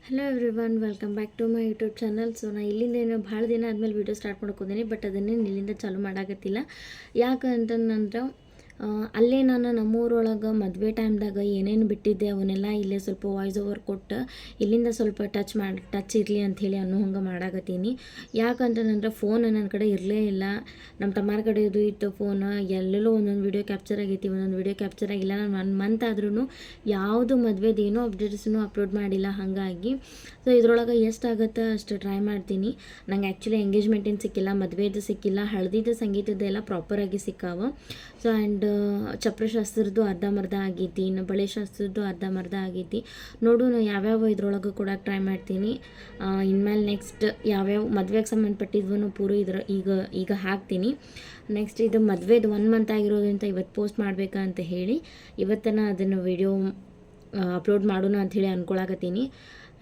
Hello everyone, welcome back to my YouTube channel. So ನಾನು ಇಲ್ಲಿಂದ ಏನೋ ಭಾಳ ದಿನ ಆದಮೇಲೆ ವೀಡಿಯೋ ಸ್ಟಾರ್ಟ್ ಮಾಡ್ಕೊಂಡಿದ್ದೀನಿ. ಬಟ್ ಅದನ್ನೇ ಇಲ್ಲಿಂದ ಚಾಲೂ ಮಾಡೋಕತ್ತಿಲ್ಲ. ಯಾಕಂತಂದ್ರೆ ಅಲ್ಲೇ ನಾನು ನಮ್ಮೂರೊಳಗೆ ಮದುವೆ ಟೈಮ್ದಾಗ ಏನೇನು ಬಿಟ್ಟಿದ್ದೆ ಅವನ್ನೆಲ್ಲ ಇಲ್ಲೇ ಸ್ವಲ್ಪ ವಾಯ್ಸ್ ಓವರ್ ಕೊಟ್ಟು ಇಲ್ಲಿಂದ ಸ್ವಲ್ಪ ಟಚ್ ಇರಲಿ ಅಂಥೇಳಿ ಅನ್ನೋ ಹಂಗೆ ಮಾಡಾಕತ್ತೀನಿ. ಯಾಕಂತಂದ್ರೆ ಫೋನ್ ನನ್ನ ಕಡೆ ಇರಲೇ ಇಲ್ಲ. ನಮ್ಮ ತಮ್ಮಾರ ಕಡೆಯದು ಇತ್ತು ಫೋನ್. ಎಲ್ಲೆಲ್ಲೋ ಒಂದೊಂದು ವೀಡಿಯೋ ಕ್ಯಾಪ್ಚರ್ ಆಗೈತಿ, ಒಂದೊಂದು ವೀಡಿಯೋ ಕ್ಯಾಪ್ಚರ್ ಆಗಿಲ್ಲ. ನಾನು 1 ಮಂತ್ ಆದ್ರೂ ಯಾವುದು ಮದುವೆದು ಏನೋ ಅಪ್ಡೇಟ್ಸನ್ನು ಅಪ್ಲೋಡ್ ಮಾಡಿಲ್ಲ. ಹಾಗಾಗಿ ಸೊ ಇದ್ರೊಳಗೆ ಎಷ್ಟಾಗುತ್ತೆ ಅಷ್ಟು ಟ್ರೈ ಮಾಡ್ತೀನಿ. ನಂಗೆ ಆ್ಯಕ್ಚುಲಿ ಎಂಗೇಜ್ಮೆಂಟಿನ ಸಿಕ್ಕಿಲ್ಲ, ಮದುವೆದು ಸಿಕ್ಕಿಲ್ಲ, ಹಳದಿದ್ದು ಸಂಗೀತದ್ದೆಲ್ಲ ಪ್ರಾಪರಾಗಿ ಸಿಕ್ಕಾವ. ಸೊ ಆ್ಯಂಡ್ ಚಪ್ರಶಾಸ್ತ್ರದ್ದು ಅರ್ಧಂಬರ್ಧ ಆಗೈತಿ, ಇನ್ನು ಬಳೆ ಶಾಸ್ತ್ರದ್ದು ಅರ್ಧಂಬರ್ಧ ಆಗೈತಿ. ನೋಡೋಣ ಯಾವ್ಯಾವ ಇದ್ರೊಳಗೆ ಕೊಡೋಕೆ ಟ್ರೈ ಮಾಡ್ತೀನಿ. ಇನ್ಮೇಲೆ ನೆಕ್ಸ್ಟ್ ಯಾವ್ಯಾವ ಮದುವೆಗೆ ಸಂಬಂಧಪಟ್ಟಿದ್ವೂ ಪೂರ ಈಗ ಹಾಕ್ತೀನಿ. ನೆಕ್ಸ್ಟ್ ಇದು ಮದುವೆದು 1 ಮಂತ್ ಆಗಿರೋದ್ರಿಂದ ಇವತ್ತು ಪೋಸ್ಟ್ ಮಾಡಬೇಕಂತ ಹೇಳಿ ಇವತ್ತನ ಅದನ್ನು ವಿಡಿಯೋ ಅಪ್ಲೋಡ್ ಮಾಡೋಣ ಅಂಥೇಳಿ ಅಂದ್ಕೊಳಕತ್ತೀನಿ.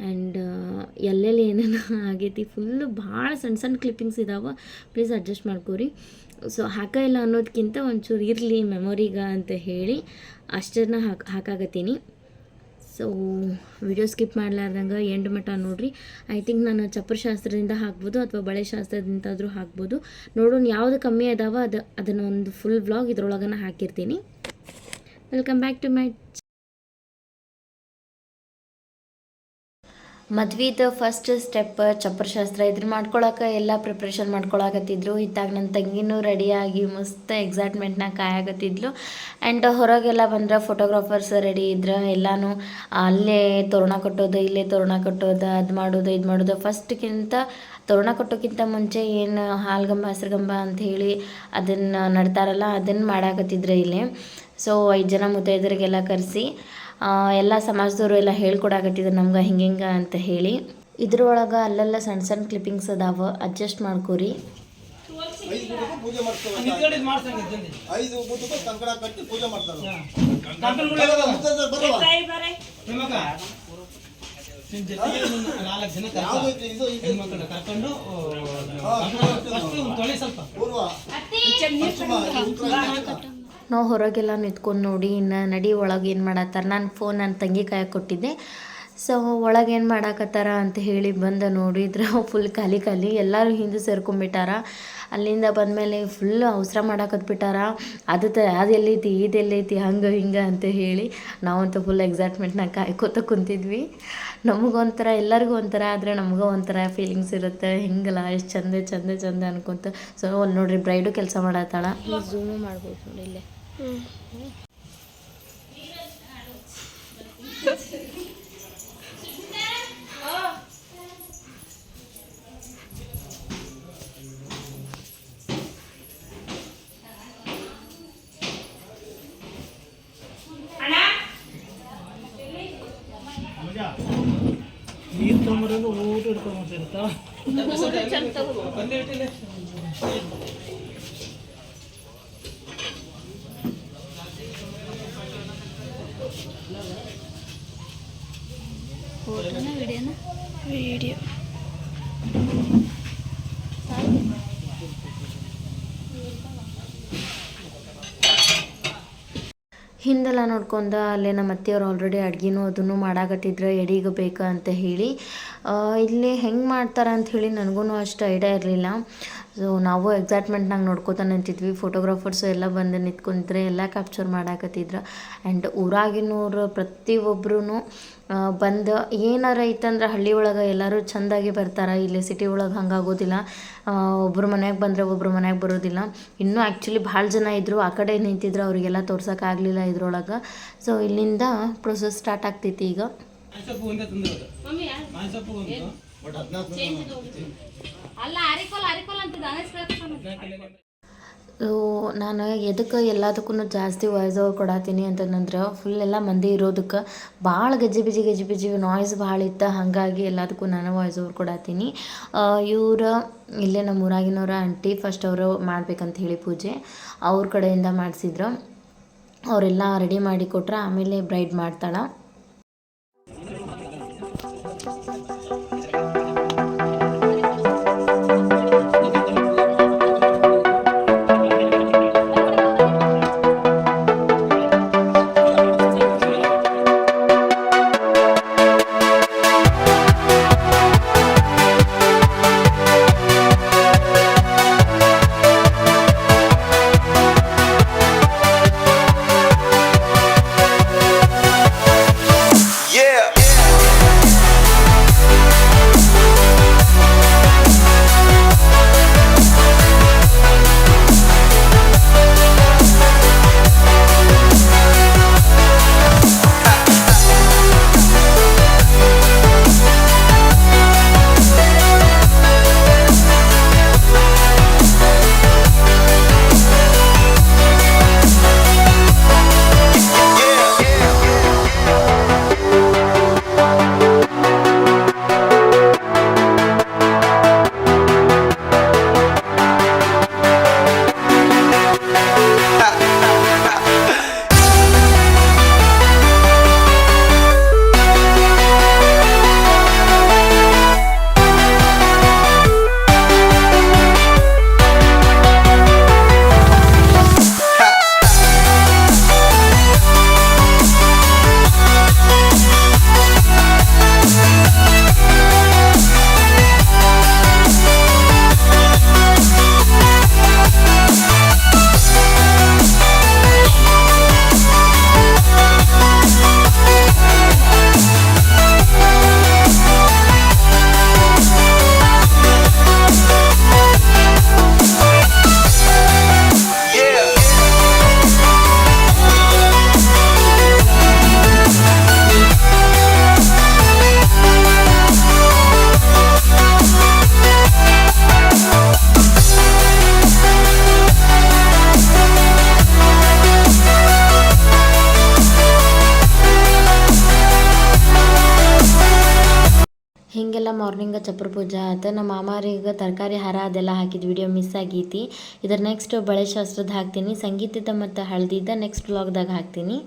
ಆ್ಯಂಡ್ ಎಲ್ಲೆಲ್ಲಿ ಏನೇನು ಆಗೈತಿ ಫುಲ್ಲು ಭಾಳ ಸಣ್ಣ ಕ್ಲಿಪ್ಪಿಂಗ್ಸ್ ಇದ್ದಾವೆ, ಪ್ಲೀಸ್ ಅಡ್ಜಸ್ಟ್ ಮಾಡ್ಕೊರಿ. ಸೊ ಇಲ್ಲ ಅನ್ನೋದಕ್ಕಿಂತ ಒಂಚೂರು ಇರಲಿ ಮೆಮೊರಿಗೆ ಅಂತ ಹೇಳಿ ಅಷ್ಟನ್ನು ಹಾಕಾಗತ್ತೀನಿ. ಸೊ ವಿಡಿಯೋ ಸ್ಕಿಪ್ ಮಾಡಲಾರ್ದಂಗೆ ಎಂಡ್ ಮಟ್ಟ ನೋಡಿರಿ. ಐ ಥಿಂಕ್ ನಾನು ಚಪ್ರಶಾಸ್ತ್ರದಿಂದ ಹಾಕ್ಬೋದು ಅಥವಾ ಬಳೆ ಶಾಸ್ತ್ರದಿಂದಾದರೂ ಹಾಕ್ಬೋದು. ನೋಡೋಣ ಯಾವುದು ಕಮ್ಮಿ ಅದಾವ ಅದನ್ನು ಒಂದು ಫುಲ್ ವ್ಲಾಗ್ ಇದ್ರೊಳಗನ ಹಾಕಿರ್ತೀನಿ. ವೆಲ್ಕಮ್ ಬ್ಯಾಕ್ ಟು ಮೈ ಮದ್ವೆದು ಫಸ್ಟ್ ಸ್ಟೆಪ್ ಚಪ್ರಶಾಸ್ತ್ರ. ಇದ್ರ ಮಾಡ್ಕೊಳಕ್ಕೆ ಎಲ್ಲ ಪ್ರಿಪ್ರೇಷನ್ ಮಾಡ್ಕೊಳಕತ್ತಿದ್ರು. ಇತ್ತಾಗ ನನ್ನ ತಂಗಿನೂ ರೆಡಿಯಾಗಿ ಮಸ್ತ್ ಎಕ್ಸೈಟ್ಮೆಂಟ್ನಾಗ ಕಾಯಾಕತ್ತಿದ್ಲು. ಆ್ಯಂಡ್ ಹೊರಗೆಲ್ಲ ಬಂದ್ರೆ ಫೋಟೋಗ್ರಾಫರ್ಸ್ ರೆಡಿ ಇದ್ರೆ ಎಲ್ಲನೂ ಅಲ್ಲೇ ತೋರಣ ಕಟ್ಟೋದು, ಇಲ್ಲೇ ತೋರಣ ಕಟ್ಟೋದು, ಅದು ಮಾಡೋದು ಇದು ಮಾಡೋದು. ಫಸ್ಟ್ಗಿಂತ ತೋರಣ ಕಟ್ಟೋಕ್ಕಿಂತ ಮುಂಚೆ ಏನು ಹಾಲ್ಗಂಬ ಹಸ್ರುಗಂಬ ಅಂಥೇಳಿ ಅದನ್ನು ನಡ್ತಾರಲ್ಲ ಅದನ್ನು ಮಾಡಾಕತ್ತಿದ್ರು ಇಲ್ಲೇ. ಸೊ 5 ಜನ ಮುತ್ತೈದರಿಗೆಲ್ಲ ಕರೆಸಿ ಎಲ್ಲ ಸಮಾಜದವರು ಎಲ್ಲ ಹೇಳ್ಕೊಡಾಕತ್ತಿದ್ರು ನಮ್ಗೆ ಹಿಂಗೆ ಅಂತ ಹೇಳಿ. ಇದ್ರೊಳಗೆ ಅಲ್ಲೆಲ್ಲ ಸಣ್ಣ ಕ್ಲಿಪ್ಪಿಂಗ್ಸ್ ಅದಾವ, ಅಡ್ಜಸ್ಟ್ ಮಾಡ್ಕೊರಿ. ನಾವು ಹೊರಗೆಲ್ಲ ನಿಂತ್ಕೊಂಡು ನೋಡಿ ಇನ್ನು ನಡಿ ಒಳಗೆ ಏನು ಮಾಡತ್ತಾರ. ನಾನು ಫೋನ್ ನನ್ನ ತಂಗಿ ಕೈಯಾಗ ಕೊಟ್ಟಿದ್ದೆ. ಸೊ ಒಳಗೆ ಏನು ಮಾಡಾಕತ್ತಾರ ಅಂತ ಹೇಳಿ ಬಂದು ನೋಡಿದ್ರೆ ಫುಲ್ ಖಾಲಿ ಎಲ್ಲರೂ ಹಿಂದೆ ಸೇರ್ಕೊಂಡ್ಬಿಟ್ಟಾರ. ಅಲ್ಲಿಂದ ಬಂದಮೇಲೆ ಫುಲ್ ಅವಸರ ಮಾಡಾಕತ್ಬಿಟ್ಟಾರ. ಅದೆಲ್ಲೈತಿ ಇದೆಲ್ಲೈತಿ ಹಂಗೆ ಹಿಂಗೆ ಅಂತ ಹೇಳಿ ನಾವಂತೂ ಫುಲ್ ಎಕ್ಸೈಟ್ಮೆಂಟ್ನಾಗ ಕಾಯ್ಕೋತ ಕುಂತಿದ್ವಿ. ನಮಗೊಂಥರ ಎಲ್ಲರಿಗೂ ಒಂಥರ ಆದರೆ ನಮಗೂ ಒಂಥರ ಫೀಲಿಂಗ್ಸ್ ಇರುತ್ತೆ. ಹಿಂಗಲ್ಲ ಎಷ್ಟು ಚಂದ ಅನ್ಕೊಂತ. ಸೊ ಅಲ್ಲಿ ನೋಡ್ರಿ ಬ್ರೈಡು ಕೆಲಸ ಮಾಡತ್ತಾಳ. ಝೂಮು ಮಾಡ್ಬೋದು ನೋಡಿ ಇಲ್ಲೇ. ನೀರು ತೊಗೊಂಬರೋದು ಊಟ ಇಟ್ಕೊಂಡ್ಬಿಟ್ಟಿರ್ತಾವ. ವಿಡಿಯೋ ಹಿಂದೆಲ್ಲ ನೋಡ್ಕೊಂಡು ಅಲ್ಲೇ ನಮ್ಮ ಅತ್ತೆಯವ್ರು ಆಲ್ರೆಡಿ ಅಡುಗೆನೂ ಅದನ್ನು ಮಾಡಾಕತ್ತಿದ್ರು ಎಡಿಗೆ ಬೇಕಾ ಅಂತ ಹೇಳಿ. ಇಲ್ಲಿ ಹೆಂಗೆ ಮಾಡ್ತಾರೆ ಅಂಥೇಳಿ ನನಗೂ ಅಷ್ಟು ಐಡಿಯಾ ಇರಲಿಲ್ಲ. ಸೊ ನಾವು ಎಕ್ಸೈಟ್ಮೆಂಟ್ನಾಗ ನೋಡ್ಕೋತಾ ನಿಂತಿದ್ವಿ. ಫೋಟೋಗ್ರಾಫರ್ಸು ಎಲ್ಲ ಬಂದು ನಿಂತ್ಕೊಂಡ್ರೆ ಎಲ್ಲ ಕ್ಯಾಪ್ಚರ್ ಮಾಡಾಕತ್ತಿದ್ರು. ಆ್ಯಂಡ್ ಊರಾಗಿನವ್ರು ಪ್ರತಿಯೊಬ್ಬರೂ ಬಂದು ಏನಾರ ಇತ್ತಂದ್ರೆ ಹಳ್ಳಿ ಒಳಗೆ ಎಲ್ಲರೂ ಚೆಂದಾಗಿ ಬರ್ತಾರೆ. ಇಲ್ಲಿ ಸಿಟಿ ಒಳಗೆ ಹಂಗಾಗೋದಿಲ್ಲ. ಒಬ್ಬರು ಮನೆಯಾಗ ಬಂದರೆ ಒಬ್ಬರು ಮನೆಯಾಗ ಬರೋದಿಲ್ಲ. ಇನ್ನೂ ಆ್ಯಕ್ಚುಲಿ ಭಾಳ ಜನ ಇದ್ದರು, ಆ ಕಡೆ ನಿಂತಿದ್ರು, ಅವರಿಗೆಲ್ಲ ತೋರ್ಸೋಕ್ಕಾಗಲಿಲ್ಲ ಇದ್ರೊಳಗೆ. ಸೊ ಇಲ್ಲಿಂದ ಪ್ರೊಸೆಸ್ ಸ್ಟಾರ್ಟ್ ಆಗ್ತೈತಿ ಈಗ. ನಾನು ಎದಕ್ಕೆ ಎಲ್ಲದಕ್ಕೂ ಜಾಸ್ತಿ ವಾಯ್ಸ್ ಓವರ್ ಕೊಡತ್ತೀನಿ ಅಂತಂದ್ರೆ ಫುಲ್ ಎಲ್ಲ ಮಂದಿ ಇರೋದಕ್ಕೆ ಭಾಳ ಗಜ್ಜಿ ನಾಯ್ಸ್ ಭಾಳ ಇತ್ತು. ಹಾಗಾಗಿ ಎಲ್ಲದಕ್ಕೂ ನಾನು ವಾಯ್ಸ್ ಓವರ್ ಕೊಡತ್ತೀನಿ. ಇವರು ಇಲ್ಲೇ ನಮ್ಮ ಊರಾಗಿನವರ ಆಂಟಿ ಫಸ್ಟ್ ಅವರು ಮಾಡ್ಬೇಕಂತ ಹೇಳಿ ಪೂಜೆ ಅವ್ರ ಕಡೆಯಿಂದ ಮಾಡಿಸಿದ್ರು. ಅವರೆಲ್ಲ ರೆಡಿ ಮಾಡಿ ಕೊಟ್ರೆ ಆಮೇಲೆ ಬ್ರೈಡ್ ಮಾಡ್ತಾಳೆ. ಹೀಗೆಲ್ಲ ಮಾರ್ನಿಂಗ ಚಪ್ರ ಪೂಜೆ ಆಯ್ತು. ನಮ್ಮ ಮಾಮಾರಿಗೆ ತರಕಾರಿ ಹಾರ ಅದೆಲ್ಲ ಹಾಕಿದ ವಿಡಿಯೋ ಮಿಸ್ ಆಗೈತಿ. ಇದರ ನೆಕ್ಸ್ಟ್ ಬಳೆ ಶಾಸ್ತ್ರದ ಹಾಕ್ತೀನಿ, ಸಂಗೀತದ ಮತ್ತು ಹಳದಿದ್ದ ನೆಕ್ಸ್ಟ್ ವ್ಲಾಗ್ದಾಗ ಹಾಕ್ತೀನಿ.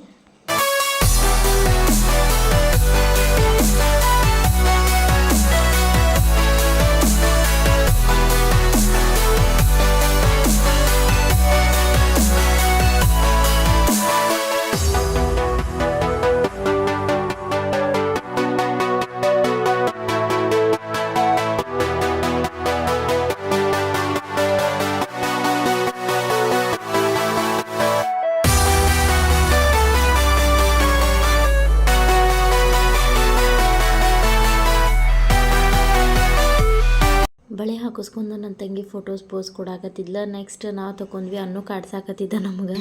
ಬಳೆ ಹಾಕಿಸ್ಕೊಂಡು ನನ್ನ ತಂಗಿ ಫೋಟೋಸ್ ಪೋಸ್ ಕೊಡಾಕತ್ತಿದ್ಲ. ನೆಕ್ಸ್ಟ್ ನಾವು ತಗೊಂಡ್ವಿ, ಅನ್ನು ಕಾಡ್ಸಾಕತ್ತಿದ್ದ ನಮ್ಗೆ.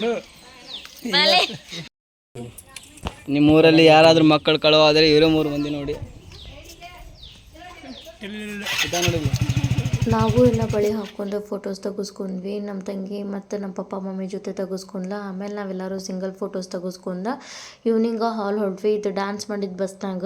ನಿಮ್ಮ ಊರಲ್ಲಿ ಯಾರಾದರೂ ಮಕ್ಕಳು ಕಳುವಾದರೆ ಇವರೇ 3 ಮಂದಿ ನೋಡಿ. ನಾವು ಎಲ್ಲ ಬಳೆ ಹಾಕ್ಕೊಂಡು ಫೋಟೋಸ್ ತೆಗೆಸ್ಕೊಂಡ್ವಿ. ನಮ್ಮ ತಂಗಿ ಮತ್ತು ನಮ್ಮ ಪಪ್ಪ ಮಮ್ಮಿ ಜೊತೆ ತೆಗೆಸ್ಕೊಂಡ್ಲ. ಆಮೇಲೆ ನಾವೆಲ್ಲರೂ ಸಿಂಗಲ್ ಫೋಟೋಸ್ ತೆಗೆಸ್ಕೊಂಡ ಈವ್ನಿಂಗ ಹಾಲ್ ಹೊರಟ್ವಿ. ಇದು ಡ್ಯಾನ್ಸ್ ಮಾಡಿದ ಬಸ್ನಾಗ.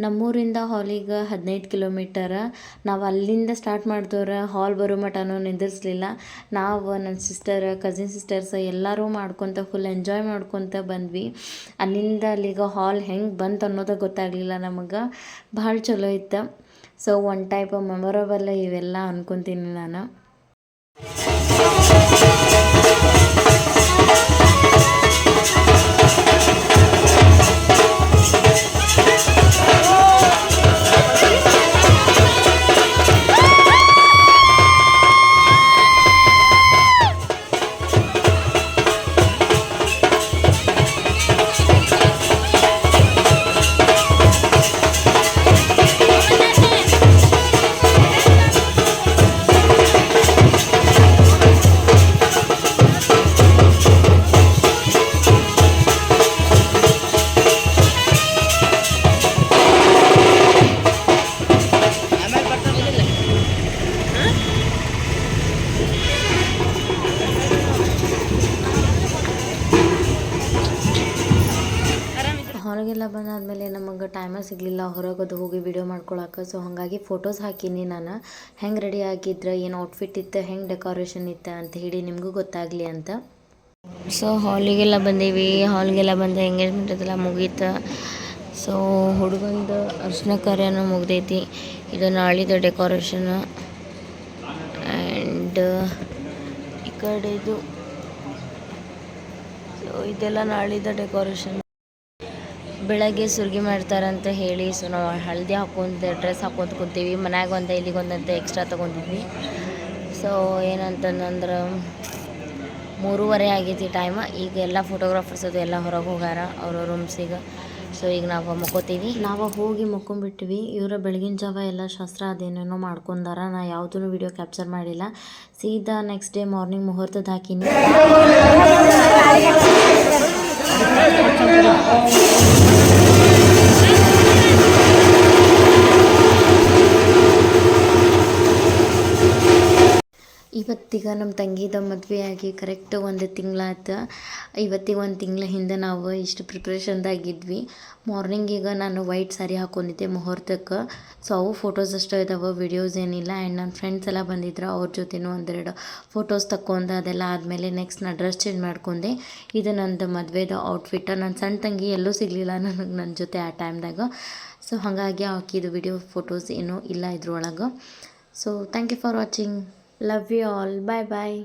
ನಮ್ಮೂರಿಂದ ಹಾಲಿಗೆ 15 ಕಿಲೋಮೀಟರ. ನಾವು ಅಲ್ಲಿಂದ ಸ್ಟಾರ್ಟ್ ಮಾಡಿದವ್ರೆ ಹಾಲ್ ಬರೋ ಮಟನೂ ನಿಂದಿರಿಸಲಿಲ್ಲ. ನಾವು ನನ್ನ ಸಿಸ್ಟರ್ ಕಸಿನ್ ಸಿಸ್ಟರ್ಸ್ ಎಲ್ಲರೂ ಮಾಡ್ಕೊತ ಫುಲ್ ಎಂಜಾಯ್ ಮಾಡ್ಕೊತ ಬಂದ್ವಿ. ಅಲ್ಲಿಂದ ಅಲ್ಲಿಗೆ ಹಾಲ್ ಹೆಂಗೆ ಬಂತು ಅನ್ನೋದು ಗೊತ್ತಾಗಲಿಲ್ಲ ನಮಗೆ. ಭಾಳ ಚಲೋ ಇತ್ತು. ಸೊ ಒನ್ ಟೈಪ್ ಮೆಮೊರಬಲ್ ಇವೆಲ್ಲ ಅನ್ಕೊತೀನಿ ನಾನು. ಹೊರಗೆಲ್ಲ ಬಂದಾದಮೇಲೆ ನಮಗೆ ಟೈಮೇ ಸಿಗಲಿಲ್ಲ ಹೊರಗದು ಹೋಗಿ ವಿಡಿಯೋ ಮಾಡ್ಕೊಳಕ್ಕೆ. ಸೊ ಹಾಗಾಗಿ ಫೋಟೋಸ್ ಹಾಕೀನಿ ನಾನು. ಹೆಂಗೆ ರೆಡಿ ಆಗಿದ್ರೆ, ಏನು ಔಟ್ಫಿಟ್ ಇತ್ತು, ಹೆಂಗೆ ಡೆಕೋರೇಷನ್ ಇತ್ತು ಅಂತ ಹೇಳಿ ನಿಮಗೂ ಗೊತ್ತಾಗಲಿ ಅಂತ. ಸೊ ಹಾಲಿಗೆಲ್ಲ ಬಂದೀವಿ. ಹಾಲ್ಗೆಲ್ಲ ಬಂದು ಎಂಗೇಜ್ಮೆಂಟ್ ಅದೆಲ್ಲ ಮುಗೀತು. ಸೊ ಹುಡುಗಂದು ಅರ್ಶಿನ ಕಾರ್ಯನೂ ಮುಗ್ದೈತಿ. ಇದು ನಾಳಿದ ಡೆಕೋರೇಷನ್. ಆ್ಯಂಡ್ ಈ ಕಡೆದು ಸೊ ಇದೆಲ್ಲ ನಾಳಿದ ಡೆಕೋರೇಷನ್. ಬೆಳಗ್ಗೆ ಸುರ್ಗಿ ಮಾಡ್ತಾರಂತ ಹೇಳಿ ಸೊ ನಾವು ಹಳದಿ ಹಾಕ್ಕೊಂತ ಡ್ರೆಸ್ ಹಾಕ್ಕೊಂತ ಕುಂತೀವಿ. ಮನ್ಯಾಗ ಒಂದು ಇಲ್ಲಿಗೊಂದಂತ ಎಕ್ಸ್ಟ್ರಾ ತೊಗೊಂಡಿದ್ವಿ. ಸೊ ಏನಂತಂದ್ರೆ 3:30 ಆಗೈತಿ ಟೈಮ್. ಈಗ ಎಲ್ಲ ಫೋಟೋಗ್ರಾಫರ್ಸ್ ಅದು ಎಲ್ಲ ಹೊರಗೆ ಹೋಗಾರ ಅವ್ರ ರೂಮ್ಸಿಗೆ. ಸೊ ಈಗ ನಾವು ಮಕ್ಕೋತೀವಿ. ನಾವು ಹೋಗಿ ಮಕ್ಕೊಂಬಿಟ್ವಿ. ಇವರ ಬೆಳಗಿನ ಜಾವ ಎಲ್ಲ ಶಾಸ್ತ್ರ ಅದೇನೇನೋ ಮಾಡ್ಕೊಂಡಾರ. ನಾ ಯಾವುದೂ ವಿಡಿಯೋ ಕ್ಯಾಪ್ಚರ್ ಮಾಡಿಲ್ಲ. ಸೀದಾ ನೆಕ್ಸ್ಟ್ ಡೇ ಮಾರ್ನಿಂಗ್ ಮುಹೂರ್ತದ ಹಾಕಿನಿ. ಇವತ್ತಿಗೆ ನಮ್ಮ ತಂಗಿದ ಮದುವೆ ಆಗಿ ಕರೆಕ್ಟ್ 1 ತಿಂಗಳಾಯ್ತು. ಇವತ್ತಿಗೆ 1 ತಿಂಗಳ ಹಿಂದೆ ನಾವು ಇಷ್ಟು ಪ್ರಿಪ್ರೇಷನ್ದಾಗಿದ್ವಿ. ಮಾರ್ನಿಂಗಿಗೆ ನಾನು ವೈಟ್ ಸ್ಯಾರಿ ಹಾಕ್ಕೊಂಡಿದ್ದೆ ಮುಹೂರ್ತಕ್ಕೆ. ಸೊ ಅವು ಫೋಟೋಸ್ ಅಷ್ಟೇ ಇದಾವೆ, ವಿಡಿಯೋಸ್ ಏನಿಲ್ಲ. ಆ್ಯಂಡ್ ನನ್ನ ಫ್ರೆಂಡ್ಸ್ ಎಲ್ಲ ಬಂದಿದ್ರು, ಅವ್ರ ಜೊತೆನೂ 1-2 ಫೋಟೋಸ್ ತಕ್ಕೊಂಡು ಅದೆಲ್ಲ ಆದಮೇಲೆ ನೆಕ್ಸ್ಟ್ ನಾನು ಡ್ರೆಸ್ ಚೇಂಜ್ ಮಾಡ್ಕೊಂಡೆ. ಇದು ನಂದು ಮದುವೆದ ಔಟ್ಫಿಟ್. ನನ್ನ ಸಣ್ಣ ತಂಗಿ ಎಲ್ಲೂ ಸಿಗಲಿಲ್ಲ ನನಗೆ ನನ್ನ ಜೊತೆ ಆ ಟೈಮ್ದಾಗ. ಸೊ ಹಾಗಾಗಿ ಆಕಿದು ವಿಡಿಯೋ ಫೋಟೋಸ್ ಏನೂ ಇಲ್ಲ ಇದ್ರೊಳಗೆ. So thank you for watching. Love you all. Bye bye.